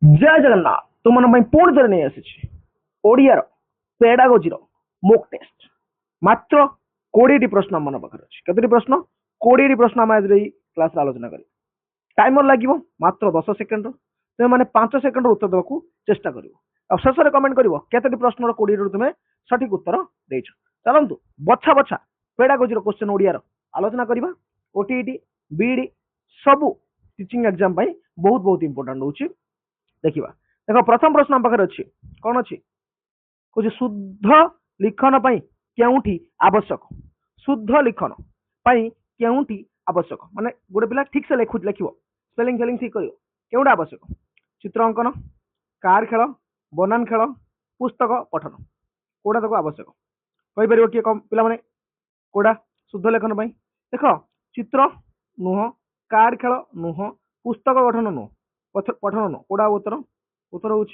जय जगन्नाथ तुम पुणी थे नहीं आसी ओडियार पेडागोजीर मोक टेस्ट मात्र 20 प्रश्न मन पाखे अच्छे कतोटी प्रश्न 20 प्रश्न आम आज क्लास आलोचना कर टाइमर लगे मात्र 10 सेकेंड तुम मैंने 5 सेकेंड उत्तर देवा चेष्टा कर शेष में कमेंट कर कतोटी प्रश्न 20 रु तुम सठिक उत्तर देच चलतु बछा बछा पेडागोजीर क्वेश्चन ओडियार आलोचना करवा ओटीईटी बीईडी सबू टीचिंग एग्जाम बहुत बहुत इंपोर्टेंट होची देखिए देख प्रथम प्रश्न आम पाखे अच्छी कौन अच्छी कौन शुद्ध लिखन केउठी आवश्यक शुद्ध लिखन केउठी आवश्यक माने गोटे पिला ठीक से लिख स्पेलिंग फेलिंग ठीक कर केउटा आवश्यक चित्र अंकन कार खेल बनान खेल पुस्तक पठन कौटा तक आवश्यक कहीपर किए पिला माने कौटा शुद्ध लेखन देख चित्र नुह कार खेल नुह पुस्तक पठन नुह पठन नुह कौटा उत्तर उत्तर हूँ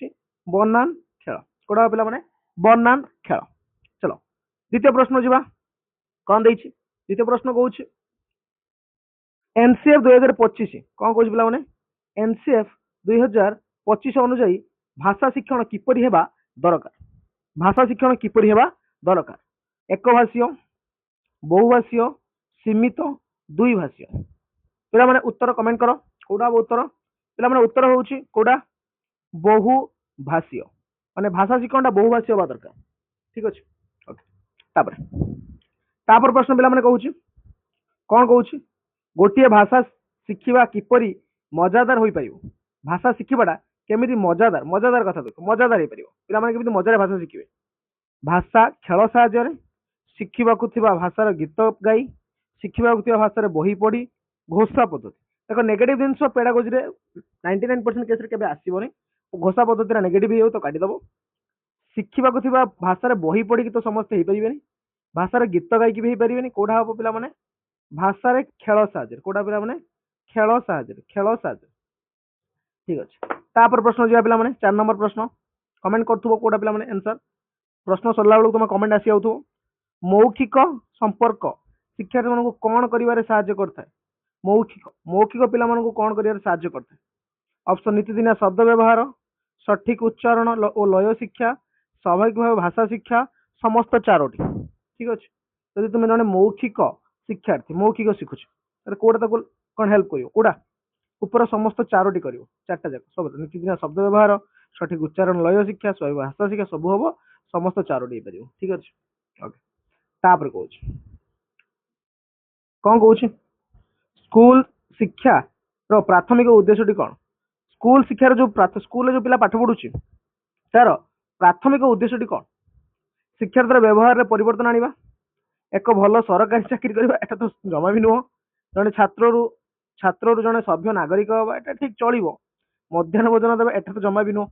बनान खेल कौटा पिला माने बनान खेल चलो द्वितीय प्रश्न जा कौन देछि द्वितीय प्रश्न कौन एनसीएफ 2025 कौन कौन पिला माने एनसीएफ 2025 अनुजाई भाषा शिक्षण किपरि हेबा दरकार भाषा शिक्षण किपरि हेबा दरकार एक भाषीय बहुभाषीय सीमित दुई भाषीय पिला माने उत्तर कमेंट करो कौटा उत्तर पिला माने उत्तर होउछि कौटा बहुभाषीय माने भाषा शिक्षण बहुभाषीय होबा दरकार ठीक अछि ओके तापर प्रश्न पिला माने कहूछि कौन कहूछि गोटिए भाषा शिखिबा किपरि मजादार होई परिबो भाषा शिखिबाटा केमिति मजादार मजादार कथा देख मजादार होई परिबो पिला माने केमिति मजारे भाषा शिखिबे भाषा खेल साहाय्य रे शिखिबाकु थिबा भाषार गीत गाई शिखिबाकु थिबा भाषार बही पढ़ी घोषा पद्धति देखो नेगेटिव जिनस पेडागोजी रे 99% केस रे केबे आसीबोनी घोषा पद्धति रे नेगेटिव हेउ तो काटी दबो शिखिबाकु थिबा भाषार बही पढ़ी तो समस्त हेई परिबेनी भाषार गीत गाई भी हेई परिबेनी कोडा हबो पिला माने भाषार खेल साहाय्य कोडा पिला माने खेल साहाय्य ठीक अछि तापर प्रश्न जिया पिला माने 4 नंबर प्रश्न कमेंट करथुबो कोडा पिला माने आंसर प्रश्न सरला बेलू तुम कमेंट आसी आउथो मौखिक संपर्क शिक्षार्थी मानक कौन करिवारे साहाय्य करता है मौखिक मौखिक पिला मानक कौन करिवारे साहाय्य करता है ऑप्शन नीतिदिनिया शब्द व्यवहार सठिक उच्चारण और लय शिक्षा स्वाभाविक भाव भाषा शिक्षा समस्त चारोटी ठीक अच्छे जदि तुम जन मौखिक शिक्षार्थी मौखिक शिखुच कौटा तक कौन हेल्प कर कौटा ऊपर समस्त चारोटी कर चार्टा जाक सब नीतिदिनिया शब्द व्यवहार सठिक उच्चारण लय शिक्षा स्वाभाविक भाषा शिक्षा सब हम समस्त चारोटी पार ठीक अच्छे ओके तापर कौन कौन कौन स्कूल शिक्षा प्राथमिक उद्देश्य कौन स्कूल शिक्षार जो स्कूल जो पिला पाठ पढ़ुची तार प्राथमिक उद्देश्य कौन शिक्षार्थी व्यवहार में परिवर्तन आनिबा एक भल सरकारी चाकरी करबा एटा तो जमा भी नुह जने छात्र जने सभ्य नागरिक हबा एटा ठीक चलिबो मध्याह्न भोजन देबा एटा तो जमा भी नुह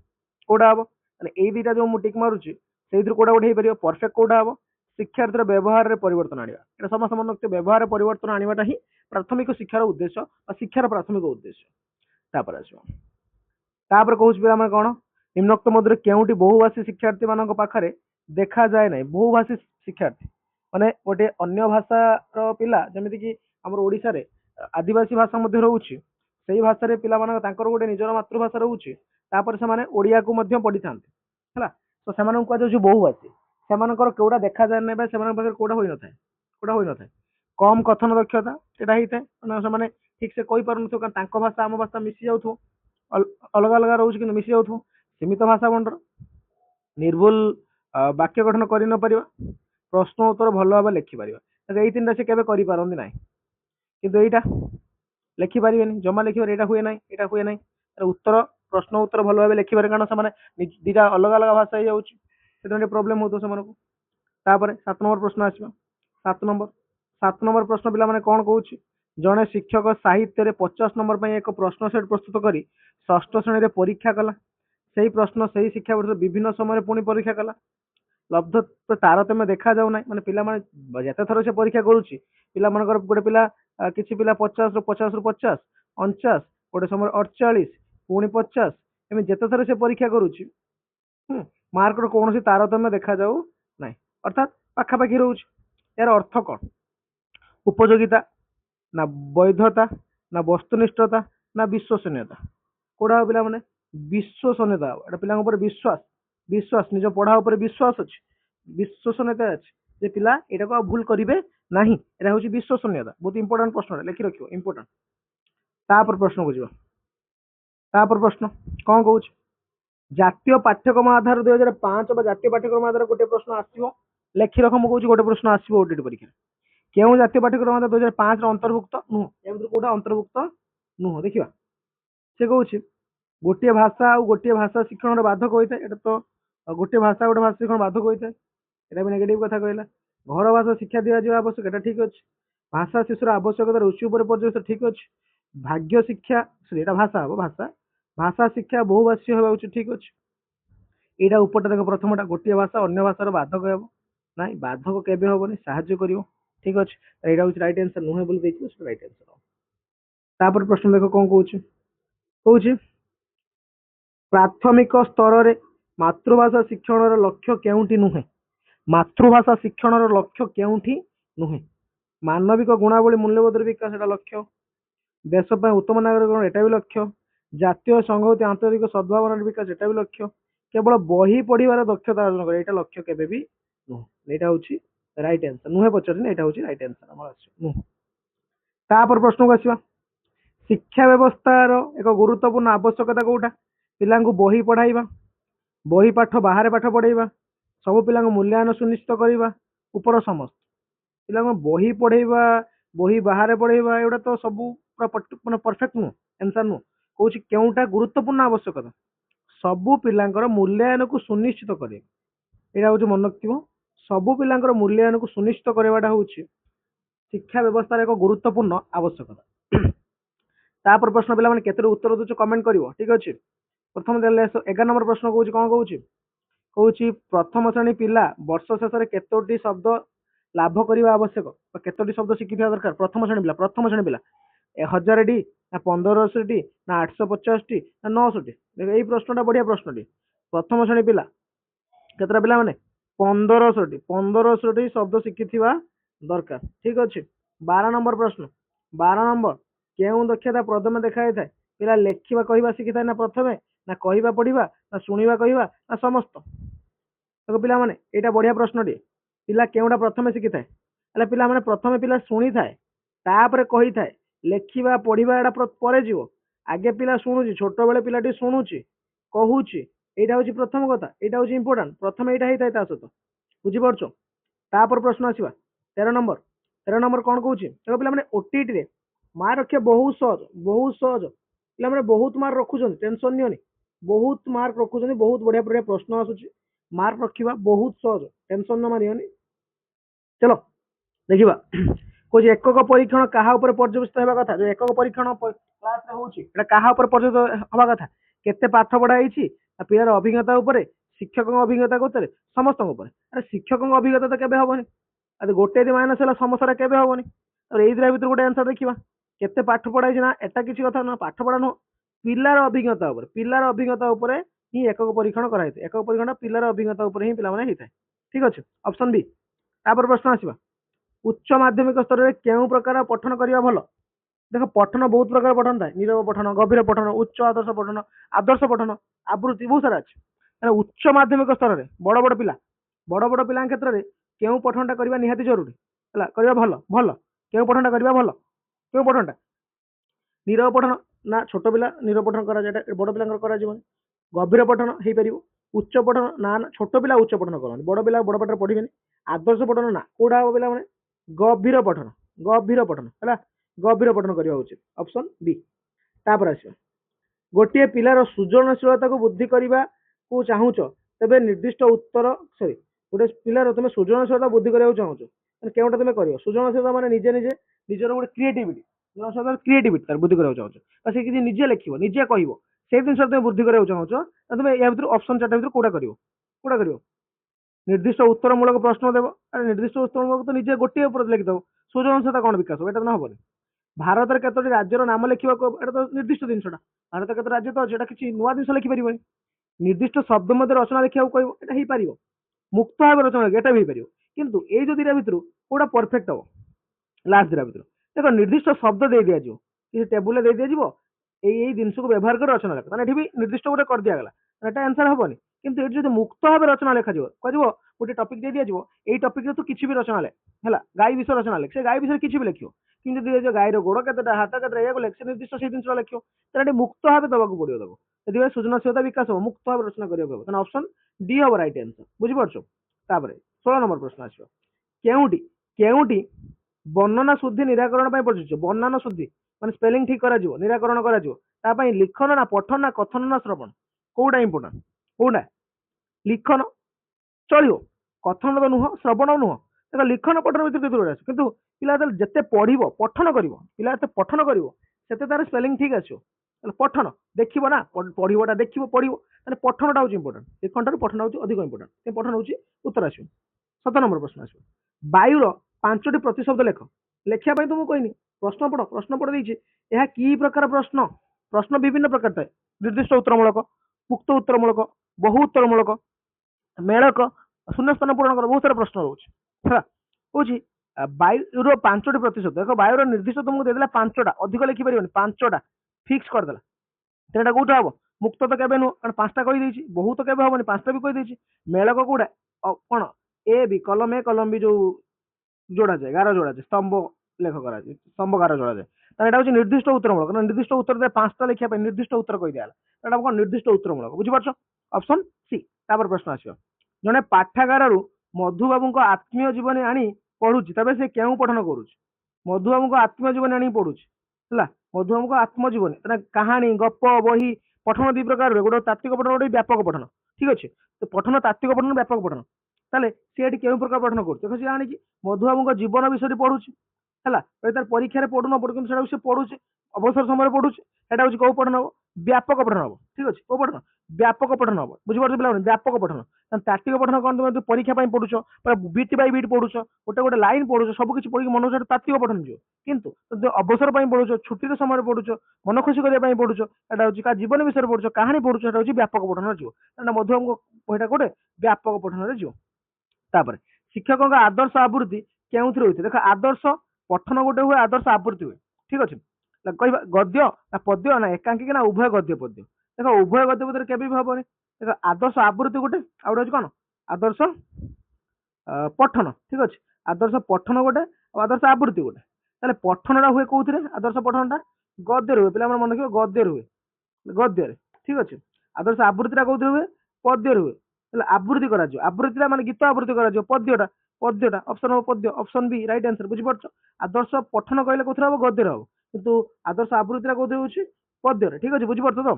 कोडा हबो माने एई दुईटा जो मु टिक मारुची सेइतिर कोडा उठे परिबो परफेक्ट कोडा हबो शिक्षार्थी व्यवहार में परिवर्तन आनिबा एटा समस्त मन व्यवहार में परिवर्तन आनिबाटा ही प्राथमिक शिक्षार उद्देश्य और शिक्षार प्राथमिक उद्देश्य तापर आसो तापर कहूछ पिला माने कोन निम्नोक्त मध्य केउटी बहुभाषी शिक्षार्थी मानक पाखरे देखा जाए ना बहुभाषी शिक्षार्थी माने गोटे अन्य भाषार पिला जमिति कि हमर ओडिसा रे आदिवासी भाषा मध्य रहउछि सेही भाषा रे पिला मानक तांकर गोटे निजर मातृभाषा रहउछि तापर से माने ओडिया को मध्य पढ़ी थांते हला तो सेमान को जो बहुभाषी सेमानकर केउडा देखा जाए ना सेमान पाखरे कोडा होई न थाए कम कथन दक्षता सेटा ही थाए माने से माने ठीक से कहि पारन तो तांको भाषा आम भाषा मिसी जाउथो अलग अलग रोज कि मिसी जाउथो सीमित भाषा बंडर निर्भुल वाक्य गठन कर न पारिबा प्रश्न उत्तर भल भाव लिखिपर यही तीन से केवे करपारती ना किंतु एटा लिखिपर जमा लिखिपर यहाँ हुए ना यहाँ हुए ना उत्तर प्रश्न उत्तर भल भाव लिखिपर कारण से दीटा अलग अलग भाषा हो जाए प्रोब्लेम हो से 7 नंबर प्रश्न आसवा 7 नंबर प्रश्न पिला माने कौन कहूँ जड़े शिक्षक साहित्य 50 नंबर पर एक प्रश्न सेट प्रस्तुत कर षष्ठ श्रेणी में परीक्षा कला से प्रश्न से शिक्षा वर्ष विभिन्न समय पुणी परीक्षा कला लब्ध तारतम्य देखा जाऊना माने पिला माने जते थर से परीक्षा करूची पिला मानकर गोटे पिला किछि पिला 50 रु 50 49 गोटे समय 48 पुणी 50 एम जते थर से परीक्षा करूची मार्क रो कौन तारतम्य देखा जाऊ ना अर्थात पाखापाखि रोच यार अर्थ कौन उपयोगिता ना वैधता ना वस्तुनिष्ठता ना विश्वसनीयता कौड़ा पिला माने विश्वसनीयता एटा पिला ऊपर विश्वास विश्वास निज पढ़ा ऊपर विश्वास अछि विश्वसनीयता अछि जे पिला एटा को भूल करिवे नाही एटा होची विश्वसनीयता बहुत इंपोर्टेंट प्रश्न लिखि रखियो इंपोर्टेंट तापर प्रश्न को जीवा तापर प्रश्न कौन कहूँ जातीय पाठ्यक्रम आधार 2005 बा जातीय पाठ्यक्रम आधार गोटे प्रश्न आसीबो लेखि रख मु कहूँ गोटे प्रश्न आसीबो ओटीटी परीक्षा केउ जातीय पाठ्यक्रम आधार 2005 रो अंतर्भुक्त नुह एमतिर कोटा अंतर्भुक्त नुह देखिबा से कहूँ गोटे भाषा और गोटे भाषा शिक्षण बाधक होता है एटा तो गोटे भाषा गोटे भाषा शिक्षण बाधक होता है एटा भी नेगेटिव कथा कहला घर भाषा शिक्षा दिया जावा आवश्यक एटा ठीक अछि भाषा शिशुर आवश्यकता रुचि उपर पर्यस्त ठीक अछि भाग्य शिक्षा सॉरी एटा भाषा हो भाषा भाषा शिक्षा बहुभाषी होबा उचित ठीक अछि एटा उपरटा देख प्रथमटा गोटे भाषा अन्य भाषार बाधक हेबो नाइ बाधक केबे होबनी साहाय्य करिवो ठीक अछि एटा होछि राइट आंसर नुहे बोली देखियो से राइट आंसर तापर प्रश्न देखो कोन कहूछि प्राथमिक स्तर रे मातृभाषा शिक्षण लक्ष्य केउंटी नुहे मातृभाषा शिक्षण लक्ष्य केउंटी नुहे मानविक गुणावली मूल्यबोध विकास एटा लक्ष्य देश ପାଇଁ उत्तम नागरिक एटा भी लक्ष्य जातीय संहति आंतरिक सद्भावना विकास एटा भी लक्ष्य केवल बही पढ़िबार दक्षता अर्जन करे एटा लक्ष्य केबे भी नुह एटा होछि राइट आंसर नुहे पचरनी एटा होछि राइट आंसर हमर आसी नुह तापर प्रश्न को आसीबा शिक्षा व्यवस्थार एक गुरुत्वपूर्ण आवश्यकता कोटा पिलांकु बही पढ़ाइबा बही पाठ बाहर पाठ पढ़ाइबा सब पिलांकु मूल्यांकन सुनिश्चित करिबा ऊपर समस्त पिलांकु बही पढ़ाइबा बही बाहर पढ़ाइबा एटा तो सब पूरा परफेक्ट नु आंसर नु कहूँ केउटा गुरुत्वपूर्ण आवश्यकता सबु पिलांकर मूल्यांकन को सुनिश्चित करे एटा होची मन रखिबो सबु पिलांकर मूल्यांकन को सुनिश्चित करवाटा होची शिक्षा व्यवस्था एक गुरुत्वपूर्ण आवश्यकता तापर प्रश्न पिला माने केते उत्तर दोच कमेंट करिवो ठीक अछि प्रथम 11 नंबर प्रश्न कहूँ कौन कहूँ प्रथम श्रेणी पिला वर्ष शेष केतोटी शब्द लाभ करने आवश्यक केतोटी शब्द शिखि दरकार प्रथम श्रेणी पिला 1000 टी ना 1500 टी ना 850 टी ना 900 टी यही प्रश्नटा बढ़िया प्रश्नटी प्रथम श्रेणी पिला केतरा पिला माने 1500 टी शब्द शिखि दरकार ठीक अच्छे 12 नंबर प्रश्न 12 नंबर केउं दक्षता प्रथम देखा था पिला लेखिबा कहिबा शिखि था ना प्रथमे ना कहिबा पढ़िबा ना शुणिबा कहिबा ना समस्त देखो पिला माने एटा बढ़िया प्रश्नटी पिला केउंटा प्रथमे शिखि थाए अले पिला माने प्रथमे पिला शुणी थाए तापरे कहि थाए लेखिबा पढ़िबा एटा परे जीवो आगे पिला शुणुची छोट बेले पिलाटी शुणुची कहूची एटा होची प्रथम कथा एटा होची इंपोर्टेंट प्रथमे एटा हेइ थाए ता सहित बुझी परछो तापर प्रश्न आसीबा 13 नंबर कोन कहूची देखो पिला माने ओटीटी रे मार्क रखे बहुत सहज पिला माने बहुत मार्क रखुछन टेंशन नियोनी बहुत मार्क रखुछन बहुत बढ़िया बढ़िया प्रश्न आसुची मार्क रखिबा बहुत सहज टेंशन न मारियोनी चलो देखिबा कुछ एकक परीक्षण कहा ऊपर पर्यवेसित हेबा कथा जो एकक परीक्षण क्लास रे होउची एटा कहा ऊपर पर्यवेसित हेबा कथा केते पाठ पढ़ा हिची पिलार अभिज्ञता ऊपर शिक्षक अभिज्ञता ऊपर समस्त ऊपर अरे शिक्षक अभिज्ञता तो केबे होबनी अरे गोटे दि माइनस होला समस्या केबे होबनी और एई द्रा भीतर गोटे आंसर देखिबा केते पाठ पढ़ा हिची ना एटा किछि कथा न पाठ पढ़ा न पिलार अभिज्ञता ऊपर ही एकक परीक्षण करा हिते एकक परीक्षण पिलार अभिज्ञता ऊपर ही पिला माने हिते ठीक अछि ऑप्शन बी तापर प्रश्न आसीबा उच्च माध्यमिक स्तर में केउं प्रकार पठन करिया भलो देखो पठन बहुत प्रकार पठन था नीरव पठन गभीर पठन उच्च आदर्श पठन आवृत्ति बहुत सारा अच्छे उच्च माध्यमिक स्तर में बड़ बड़ पिला क्षेत्र में केउं पठनटा करबा निहाती जरूरी हला करबा भलो भलो केउं पठनटा करबा भलो केउं पठनटा नीरव पठन ना छोट पिला नीरव पठन करा जाय बड़ पिला करा जीवन गभीर पठन हेई परिबो उच्च पठन ना ना छोट पिला उच्च पठन करन बड़ पिला बड़ पाठ पढ़िबेनी आदर्श पठन ना कोडा हो पिला माने गभीर पठन है गभीर पठन करवा उचित ऑप्शन बी तापर आस गोटे पिलार सृजनशीलता को बुद्धि करने को चाहूच तेरे निर्दिष्ट उत्तर सॉरी गोटे पिलार तुम सृजनशीलता बुद्धि करने चाहूच केउटा तुम कर सृजनशीलता माने निजे निजे निजर गोटे क्रिएटिविटी क्रिएटिविटी तार बुद्धि करने चाहूच से किसी निजे लिख निजे कह से जिन तुम बुद्धि करने चाहूच तुम या भर ऑप्शन 4 भर कौटा कर निर्दिष्ट उत्तरमूलक प्रश्न देव अरे निर्दिष्ट उत्तरमूलक तो निजे गोटे लिखिदेव सृजनशीलता कौन विकास हो ना हेनी भारत में कतोटी राज्यर नाम लिखा तो निर्दिष्ट जिनसा भारत केत राज्य तो अच्छे किसी नुआ जिन लिखिपर निर्दिष्ट शब्द मध्य रचना लिखा कहपर मुक्त भाव रचना एटा भी हो किंतु ये जो दिटा भर कौटा परफेक्ट हम लास्ट दिटा भर देखो निर्दिष्ट शब्द दे दिज्व किसी टेबुल दे दिज्व এই ଜିନିଷକୁ ବ୍ୟବହାର କରି ରଚନା ଲେଖ। ତାହେଲେ ଏଠି ବି ନିର୍ଦ୍ଦିଷ୍ଟ ଗୋଟେ କରିଦିଆଗଲା, ଏଟା ଆନ୍ସର ହବନି। କିନ୍ତୁ ଏଠି ଯଦି ମୁକ୍ତ ଭାବେ ରଚନା ଲେଖାଯିବ, କୁହାଯିବ ଗୋଟେ ଟପିକ ଦେଇ ଦିଆଯିବ, ଏଇ ଟପିକରେ ତୁ କିଛି ବି ରଚନା ଲେଖ ହେଲା, ଗାଈ ବିଷୟ ରଚନା ଲେଖ, ସେ ଗାଈ ବିଷୟରେ କିଛି ବି ଲେଖିବ। କିନ୍ତୁ ଯଦି ଗାଈର ଗୋଡ କେତେଟା, ହାତ କେତେଟା, ଏହାକୁ ଲେଖ, ସେ ନିର୍ଦ୍ଦିଷ୍ଟ ସେଇ ଜିନିଷ ଲେଖିବ। ତାହେଲେ ଏଠି ମୁକ୍ତ ଭାବେ ଦବାକୁ ପଡିବ ତାକୁ। ସେଥିପାଇଁ ସୃଜନଶୀଳତା ବିକାଶ ହବ, ମୁକ୍ତ ଭାବେ ରଚନା କରିବାକୁ ହବ। ତାହେଲେ ଅପସନ ଡି ହବ ରାଇଟ୍ ଆନ୍ସର। ବୁଝିପାରୁଛ? ତାପରେ 16 ନମ୍ବର ପ୍ରଶ୍ନ ଆସିବ, କେଉଁଟି କେଉଁଟି ବର୍ଣ୍ଣନା ଶୁଦ୍ଧି ନିରାକରଣ ପାଇଁ ପ୍ରଯୁଜ୍ୟ? ବର୍ଣ୍ଣନା ଶୁଦ୍ଧି ମାନେ ସ୍ପେଲିଂ ଠିକ କରାଯିବ, ନିରାକରଣ କରାଯିବ, ତା ପାଇଁ ଲିଖନ ନା ପଠନ ନା କଥନ ନା ଶ୍ରବଣ, କୋଉଟା ଇମ୍ପୋର୍ଟାଣ୍ଟ? କୋଉଟା? ଲିଖନ ଚଳିବ, କଥନ ତ ନୁହଁ, ଶ୍ରବଣ ନୁହଁ। ଦେଖ ଲିଖନ ପଠନ ଭିତରେ କେତେ ଗୁଡେ ଅଛି, କିନ୍ତୁ ପିଲା ଯେତେ ପଢିବ, ପଠନ କରିବ, ପିଲା ଯେତେ ପଠନ କରିବ ସେତେ ତାର ସ୍ପେଲିଂ ଠିକ ଆସିବ। ତାହେଲେ ପଠନ ଦେଖିବ ନା, ପଢିବଟା ଦେଖିବ ପଢିବ, ତାହେଲେ ପଠନଟା ହଉଛି ଇମ୍ପୋର୍ଟାଣ୍ଟ। ଲିଖନଠାରୁ ପଠନ ହଉଛି ଅଧିକ ଇମ୍ପୋର୍ଟାଣ୍ଟ। ସେ ପଠନ ହଉଛି ଉତ୍ତର ଆସିବ। 17 ନମ୍ବର ପ୍ରଶ୍ନ ଆସିବ, ବାୟୁର 5ଟି ପ୍ରତିଶବ୍ଦ ଲେଖ। ଲେଖିବା ପାଇଁ ତ ମୁଁ କହିନି, ପ୍ରଶ୍ନ ପଢ, ପ୍ରଶ୍ନ ପଢ ଦେଇଛି। ଏହା କି ପ୍ରକାର ପ୍ରଶ୍ନ? ପ୍ରଶ୍ନ ବିଭିନ୍ନ ପ୍ରକାର ଥାଏ, ନିର୍ଦ୍ଦିଷ୍ଟ ଉତ୍ତରମୂଳକ, ମୁକ୍ତ ଉତ୍ତରମୂଳକ, ବହୁ ଉତ୍ତରମୂଳକ, ମେଳକ, ଶୂନ୍ୟସ୍ଥାନ ପୂରଣ କର, ବହୁତ ସାରା ପ୍ରଶ୍ନ ରହୁଛି ହେଲା। କହୁଛି ବାୟୁର 5ଟି ପ୍ରତିଶତ। ଦେଖ ବାୟୁର ନିର୍ଦ୍ଦିଷ୍ଟ ତୁମକୁ ଦେଇଦେଲା 5ଟା, ଅଧିକ ଲେଖିପାରିବନି, 5ଟା ଫିକ୍ସ କରିଦେଲା। ତେଣୁ କୋଉଟା ହବ? ମୁକ୍ତ ତ କେବେ ନୁହଁ, କାରଣ 5ଟା କହିଦେଇଛି। ବହୁତ କେବେ ହବନି, 5ଟା ବି କହିଦେଇଛି। ମେଳକ କୋଉଟା? କଣ ଏ ବି କଲମ ଏ କଲମ ବି ଯୋଉ ଯୋଡାଯାଏ, ଗାର ଯୋଡାଯାଏ, ସ୍ତମ୍ଭ ଲେଖ କରାଯାଏ, ସ୍ତମ୍ଭ ଗାର ଯୋଡାଯାଏ। ତାହେଲେ ଏଟା ହଉଛି ନିର୍ଦ୍ଦିଷ୍ଟ ଉତ୍ତରମୂଳକ। ନିର୍ଦ୍ଦିଷ୍ଟ ଉତ୍ତର 5ଟା ଲେଖିବା ପାଇଁ ନିର୍ଦ୍ଦିଷ୍ଟ ଉତ୍ତର କହିଦିଆଲା, ଏଟା କଣ ନିର୍ଦ୍ଦିଷ୍ଟ ଉତ୍ତରମୂଳକ। ବୁଝିପାରୁଛ? Option C. ତାପରେ ପ୍ରଶ୍ନ ଆସିବ, ଜଣେ ପାଠାଗାରରୁ ମଧୁବାବୁଙ୍କ ଆତ୍ମୀୟ ଜୀବନୀ ଆଣି ପଢୁଛି, ତେବେ ସେ କେଉଁ ପଠନ କରୁଛି? ମଧୁବାବୁଙ୍କ ଆତ୍ମୀୟ ଜୀବନୀ ଆଣି ପଢୁଛି ହେଲା, ମଧୁବାବୁଙ୍କ ଆତ୍ମଜୀବନୀ, ମାନେ କାହାଣୀ, ଗପ, ବହି। ପଠନ ଦି ପ୍ରକାରରେ, ଗୋଟେ ତାତ୍ତ୍ୱିକ ପଠନ, ଗୋଟେ ବ୍ୟାପକ ପଠନ। ଠିକ ଅଛି, ତ ପଠନ ତାତ୍ତ୍ୱିକ ପଠନ, ବ୍ୟାପକ ପଠନ। ତାହେଲେ ସେ ଏଠି କେଉଁ ପ୍ରକାର ପଠନ କରୁଛି? ଦେଖ ସେ ଆଣିକି ମଧୁବାବୁଙ୍କ ଜୀବନ ବିଷୟରେ ପଢୁଛି ହେଲା, ତାର ପରୀକ୍ଷାରେ ପଢୁ ନ ପଢୁ କିନ୍ତୁ ସେଟା ସେ ପଢୁଛି, ଅବସର ସମୟରେ ପଢୁଛି। ସେଟା ହଉଛି କୋଉ ପଠନ ହବ? ବ୍ୟାପକ ପଠନ ହବ। ଠିକ ଅଛି, କୋଉ ପଠନ? ବ୍ୟାପକ ପଠନ ହବ। ବୁଝିପାରୁଛ ପିଲାମାନେ? ବ୍ୟାପକ ପଠନ। ତାତ୍ତ୍ୱିକ ପଠନ କଣ? ତମେ ପରୀକ୍ଷା ପାଇଁ ପଢୁଛ, ବିଟ୍ ବାଇ ବିଟ୍ ପଢୁଛ, ଗୋଟେ ଗୋଟେ ଲାଇନ ପଢୁଛ, ସବୁ କିଛି ପଢିକି ମନ ସେଟା ତାତ୍ତ୍ୱିକ ପଠନ ଯିବ। କିନ୍ତୁ ଯଦି ଅବସର ପାଇଁ ପଢୁଛ, ଛୁଟିର ସମୟରେ ପଢୁଛ, ମନ ଖୁସି କରିବା ପାଇଁ ପଢୁଛ, ଏଟା ହଉଛି କାହା ଜୀବନ ବିଷୟରେ ପଢୁଛ, କାହାଣୀ ପଢୁଛ, ସେଟା ହଉଛି ବ୍ୟାପକ ପଠନରେ ଯିବ। କାରଣ ମଧୁବାବୁଙ୍କ ବହିଟା ଗୋଟେ ବ୍ୟାପକ ପଠନରେ ଯିବ। ତାପରେ ଶିକ୍ଷକଙ୍କ ଆଦର୍ଶ ଆବୃତ୍ତି କେଉଁଥିରେ ହୋଇଥାଏ? ଦେଖ ଆଦର୍ଶ ପଠନ ଗୋଟେ ହୁଏ, ଆଦର୍ଶ ଆବୃତ୍ତି ହୁଏ। ଠିକ ଅଛି, କହିବା ଗଦ୍ୟ ନା ପଦ୍ୟ ନା ଏକାଙ୍କିକା ନା ଉଭୟ ଗଦ୍ୟ ପଦ୍ୟ। ଦେଖ ଉଭୟ ଗଦ୍ୟ ପଦ୍ୟରେ କେବେ ବି ହବନି। ଦେଖ ଆଦର୍ଶ ଆବୃତ୍ତି ଗୋଟେ, ଆଉ ଗୋଟେ ହଉଛି କଣ? ଆଦର୍ଶ ପଠନ। ଠିକ ଅଛି, ଆଦର୍ଶ ପଠନ ଗୋଟେ ଆଉ ଆଦର୍ଶ ଆବୃତ୍ତି ଗୋଟେ। ତାହେଲେ ପଠନଟା ହୁଏ କୋଉଥିରେ? ଆଦର୍ଶ ପଠନଟା ଗଦ୍ୟରେ ହୁଏ। ପିଲାମାନେ ମନେ ରଖିବ, ଗଦ୍ୟରେ ହୁଏ, ଗଦ୍ୟରେ। ଠିକ ଅଛି, ଆଦର୍ଶ ଆବୃତ୍ତିଟା କୋଉଥିରେ ହୁଏ? ପଦ୍ୟରେ ହୁଏ। ତାହେଲେ ଆବୃତ୍ତି କରାଯିବ, ଆବୃତ୍ତିଟା ମାନେ ଗୀତ ଆବୃତ୍ତି କରାଯିବ, ପଦ୍ୟଟା, ପଦ୍ୟଟା ଅପସନ ହବ ପଦ୍ୟ, ଅପସନ ବି ରାଇଟ୍ ଆନ୍ସର। ବୁଝିପାରୁଛ? ଆଦର୍ଶ ପଠନ କହିଲେ କୋଉଥିରେ ହବ? ଗଦ୍ୟରେ ହବ, କିନ୍ତୁ ଆଦର୍ଶ ଆବୃତ୍ତିଟା କୋଉଥିରେ ହଉଛି? ପଦ୍ୟରେ। ଠିକ ଅଛି, ବୁଝିପାରୁଛ ତ?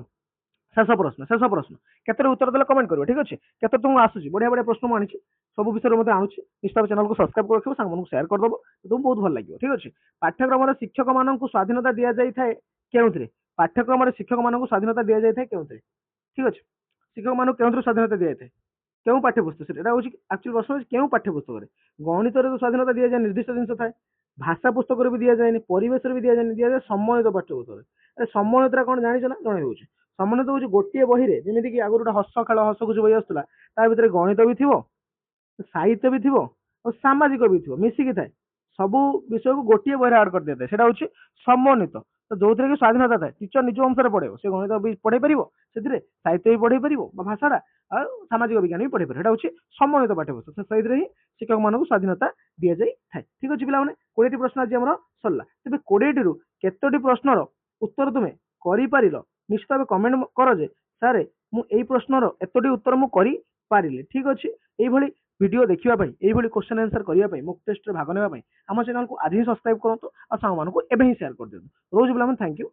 ଶେଷ ପ୍ରଶ୍ନ, ଶେଷ ପ୍ରଶ୍ନ। କେତେରେ ଉତ୍ତର ଦେଲେ କମେଣ୍ଟ କରିବ। ଠିକ ଅଛି, କେତେ ତୁମକୁ ଆସୁଛି? ବଢିଆ ବଢିଆ ପ୍ରଶ୍ନ ମୁଁ ଆଣିଛି, ସବୁ ବିଷୟରେ ମଧ୍ୟ ଆଣୁଛି। ନିଶ୍ଚିତ ଚ୍ୟାନେଲକୁ ସବସ୍କ୍ରାଇବ କରି ରଖିବ, ସାଙ୍ଗମାନଙ୍କୁ ସେୟାର କରିଦେବ, ତୁମକୁ ବହୁତ ଭଲ ଲାଗିବ। ଠିକ ଅଛି, ପାଠ୍ୟକ୍ରମରେ ଶିକ୍ଷକମାନଙ୍କୁ ସ୍ୱାଧୀନତା ଦିଆଯାଇଥାଏ କେଉଁଥିରେ? ପାଠ୍ୟକ୍ରମରେ ଶିକ୍ଷକମାନଙ୍କୁ ସ୍ୱାଧୀନତା ଦିଆଯାଇଥାଏ କେଉଁଥିରେ? ଠିକ ଅଛି, ଶିକ୍ଷକମାନଙ୍କୁ କେଉଁଥିରେ ସ୍ୱାଧୀନତା ଦିଆଯାଇଥାଏ? କେଉଁ ପାଠ୍ୟପୁସ୍ତକ? ସେଟା ହଉଛି ଆକ୍ଚୁଆଲି ପ୍ରଶ୍ନ ହଉଛି କେଉଁ ପାଠ୍ୟପୁସ୍ତକରେ? ଗଣିତରେ ତ ସ୍ୱାଧୀନତା ଦିଆଯାଏ, ନିର୍ଦ୍ଦିଷ୍ଟ ଜିନିଷ ଥାଏ। ଭାଷା ପୁସ୍ତକରେ ବି ଦିଆଯାଏନି, ପରିବେଶରେ ବି ଦିଆଯାଏନି, ଦିଆଯାଏ ସମ୍ମଳିତ ପାଠ୍ୟପୁସ୍ତକରେ। ସମ୍ମଳିତଟା କଣ ଜାଣିଛ ନା? ଜଣେଇ ଦଉଛି। ସମ୍ମଳିତ ହଉଛି ଗୋଟିଏ ବହିରେ, ଯେମିତି କି ଆଗରୁ ଗୋଟେ ହସ ଖେଳ ହସ ଖୁସି ବହି ଆସୁଥିଲା, ତା ଭିତରେ ଗଣିତ ବି ଥିବ, ସାହିତ୍ୟ ବି ଥିବ, ଆଉ ସାମାଜିକ ବି ଥିବ, ମିଶିକି ଥାଏ। ସବୁ ବିଷୟକୁ ଗୋଟିଏ ବହିରେ ଆଡ୍ କରିଦିଆଥାଏ, ସେଟା ହଉଛି ସମନ୍ୱିତ। ତ ଯୋଉଥିରେ କି ସ୍ୱାଧୀନତା ଥାଏ, ଟିଚର ନିଜ ଅନୁସାରେ ପଢେଇବ। ସେ ଗଣିତ ବି ପଢେଇ ପାରିବ, ସେଥିରେ ସାହିତ୍ୟ ବି ପଢେଇ ପାରିବ ବା ଭାଷାଟା, ଆଉ ସାମାଜିକ ବିଜ୍ଞାନ ବି ପଢେଇ ପାରିବ। ସେଟା ହଉଛି ସମନ୍ୱିତ ପାଠ୍ୟପୁସ୍ତକ। ସେଇଥିରେ ହିଁ ଶିକ୍ଷକମାନଙ୍କୁ ସ୍ୱାଧୀନତା ଦିଆଯାଇଥାଏ। ଠିକ ଅଛି ପିଲାମାନେ, 20ଟି ପ୍ରଶ୍ନ ଆଜି ଆମର ସରିଲା। ତେବେ 20ଟିରୁ କେତୋଟି ପ୍ରଶ୍ନର ଉତ୍ତର ତୁମେ କରିପାରିଲ? ନିଶ୍ଚିତ ଭାବେ କମେଣ୍ଟ କର ଯେ ସାର୍ ମୁଁ ଏଇ ପ୍ରଶ୍ନର ଏତୋଟି ଉତ୍ତର ମୁଁ କରିପାରିଲି। ଠିକ ଅଛି, ଏଇଭଳି ଭିଡିଓ ଦେଖିବା ପାଇଁ, ଏଇଭଳି କ୍ୱେଶ୍ଚନ ଆନ୍ସର କରିବା ପାଇଁ, ମକ୍ ଟେଷ୍ଟରେ ଭାଗ ନେବା ପାଇଁ ଆମ ଚ୍ୟାନେଲକୁ ଆଜି ହିଁ ସବସ୍କ୍ରାଇବ କରନ୍ତୁ, ଆଉ ସାଙ୍ଗମାନଙ୍କୁ ଏବେ ହିଁ ସେୟାର କରିଦିଅନ୍ତୁ। ରହୁଛି ପିଲାମାନେ, ଥ୍ୟାଙ୍କ ୟୁ।